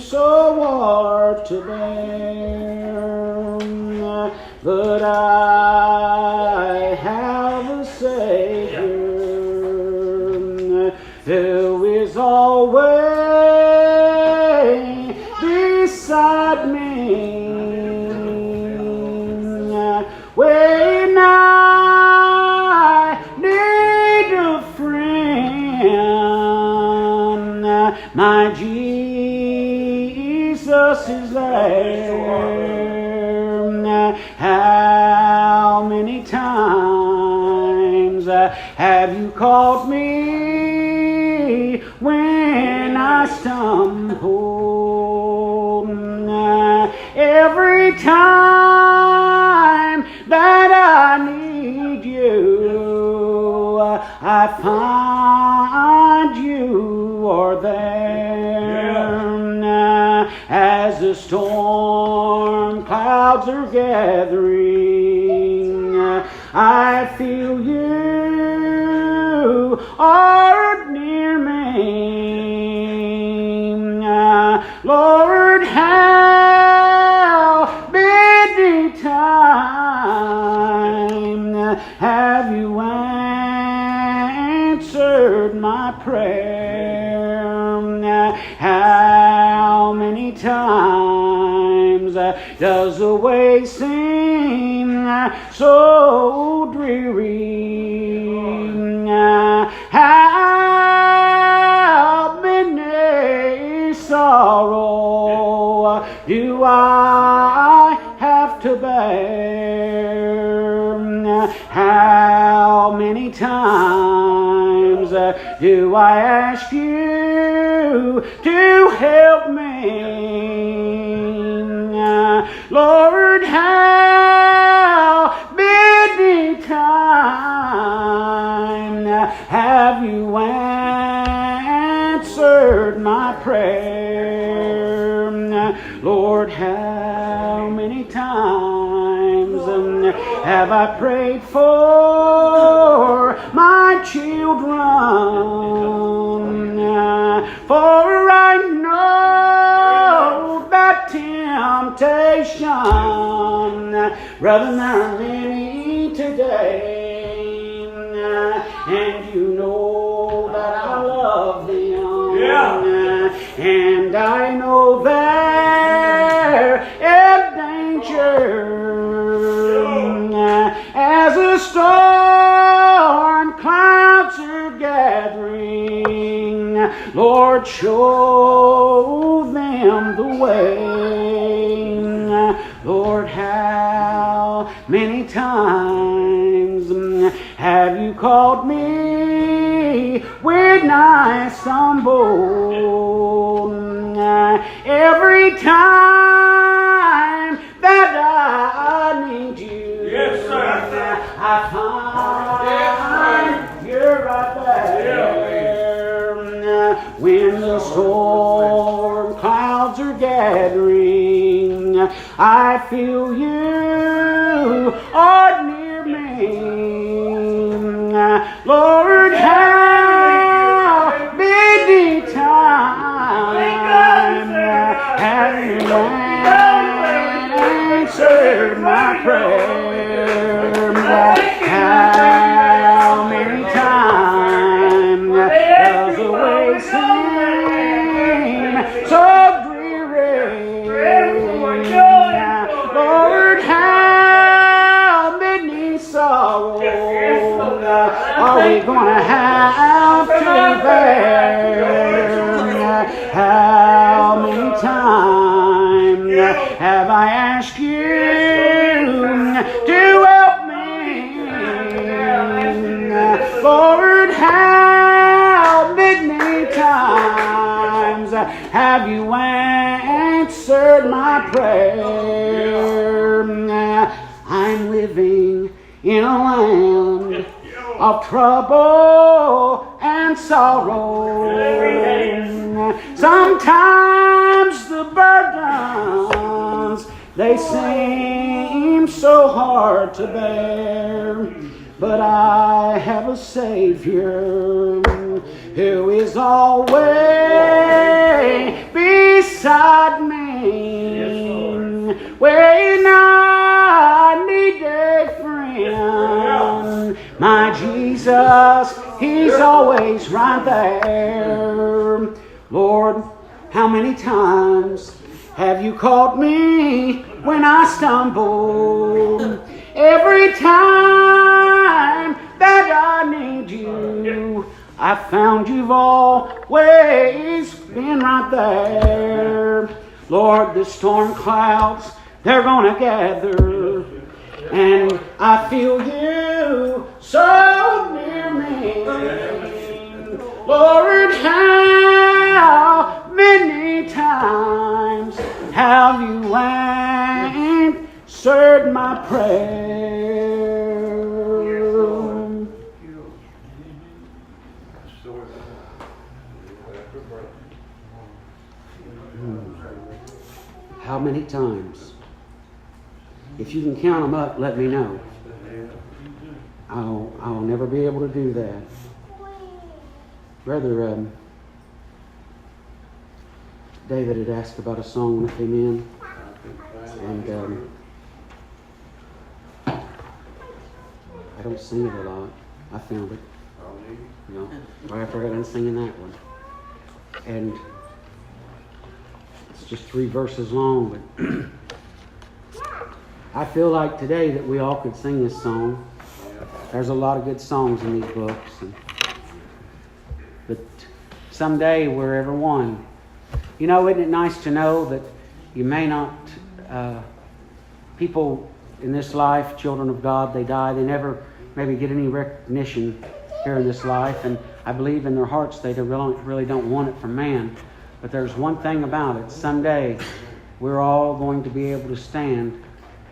so hard to bear. But I have a Savior who is always beside me. When I need a friend, my Jesus is there. How many times have you called me when I stumble? Every time that I need you, I find you are there. As the storm clouds are gathering, I feel you are near me. Lord, how many times have you answered my prayer? How many times does the way seem so dreary? How many sorrow do I have to bear? How many times do I ask you to help me? Lord, how many times have you answered my prayer? Lord, how many times have I prayed for my children? For I know that temptation, rather than many today, and you know that I love them. And I know there is danger as the storm clouds are gathering. Lord, show them the way. Lord, how many times have you called me when I stumble? Every time that I need you, yes, sir. I find you're right there. When the storm clouds are gathering, I feel you are near me. Lord, how many times have you answered my prayer? How many times does the way seem so dreary? Lord, how many sorrows are we going to have to bear? How many times have I asked you to help me? Lord, how many times have you answered my prayer? I'm living in a land of trouble and sorrow. Sometimes the burdens, they seem so hard to bear. But I have a Savior who is always beside He's always right there. Lord, how many times have you caught me when I stumble? Every time that I need you, I found you've always been right there. Lord, the storm clouds, they're gonna gather, and I feel you so near me. Lord, how many times have you answered my prayer? How many times? If you can count them up, let me know. I'll never be able to do that. Brother David had asked about a song when I came in, and I don't sing it a lot. I found it, right after I got done singing that one, and it's just 3 verses long, but I feel like today that we all could sing this song. There's a lot of good songs in these books, but someday we're ever one. Isn't it nice to know that you may not, people in this life, children of God, they die, they never maybe get any recognition here in this life, and I believe in their hearts they really don't want it from man. But there's one thing about it. Someday we're all going to be able to stand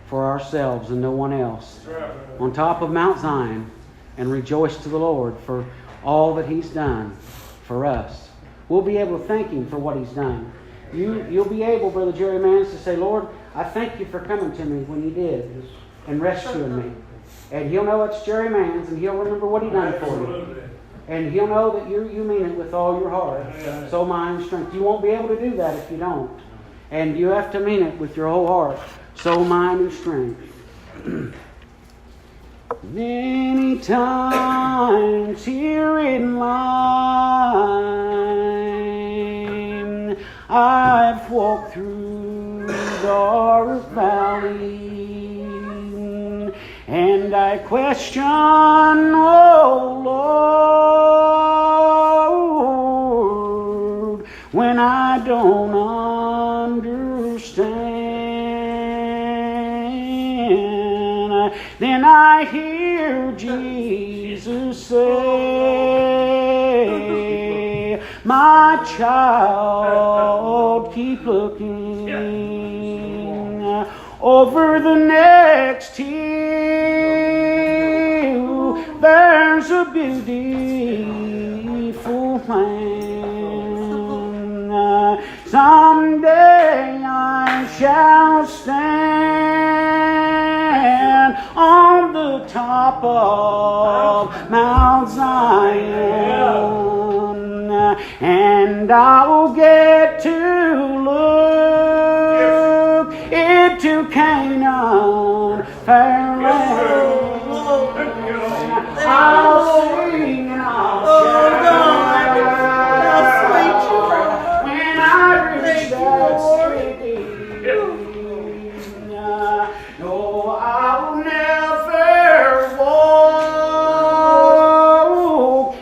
for ourselves and no one else on top of Mount Zion and rejoice to the Lord for all that He's done for us. We'll be able to thank Him for what He's done. You'll be able, Brother Jerry Mans, to say, Lord, I thank you for coming to me when you did and rescuing me. And He'll know it's Jerry Mans, and He'll remember what He done for you. And He'll know that you mean it with all your heart, soul, mind, and strength. You won't be able to do that if you don't. And you have to mean it with your whole heart, soul, mind, and strength. Many times here in life I've walked through dark valley, and I question, oh Lord, when I don't understand. Then I hear Jesus say, my child, keep looking over the next hill. There's a beautiful land. Someday I shall stand on the top of Mount Zion, and I will get to look into Canaan, fair land. I'll sing and I'll shout when I reach that city. No, I'll never walk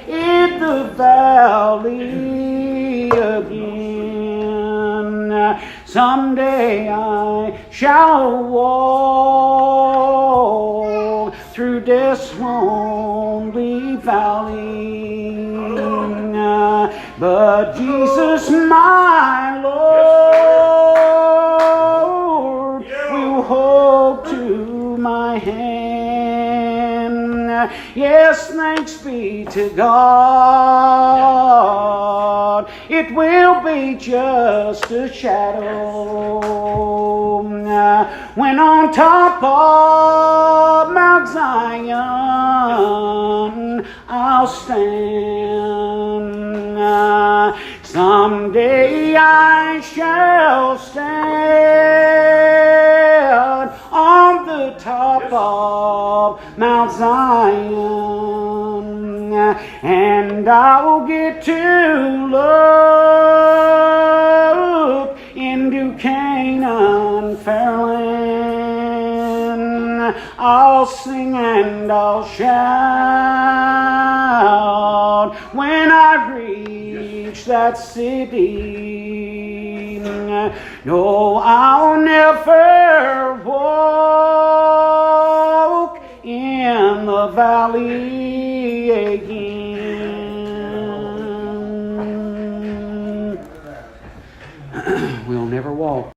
in the valley again. Someday I shall walk through this lonely valley, but Jesus, my Lord, will hold to my hand. Yes, thanks be to God, it will be just a shadow when on top of Mount Zion I'll stand. Someday I shall stand on the top of Mount Zion, and I will get to look into Canaan fair land. I'll sing and I'll shout when I reach that city. No, I'll never walk in the valley again. We'll never walk.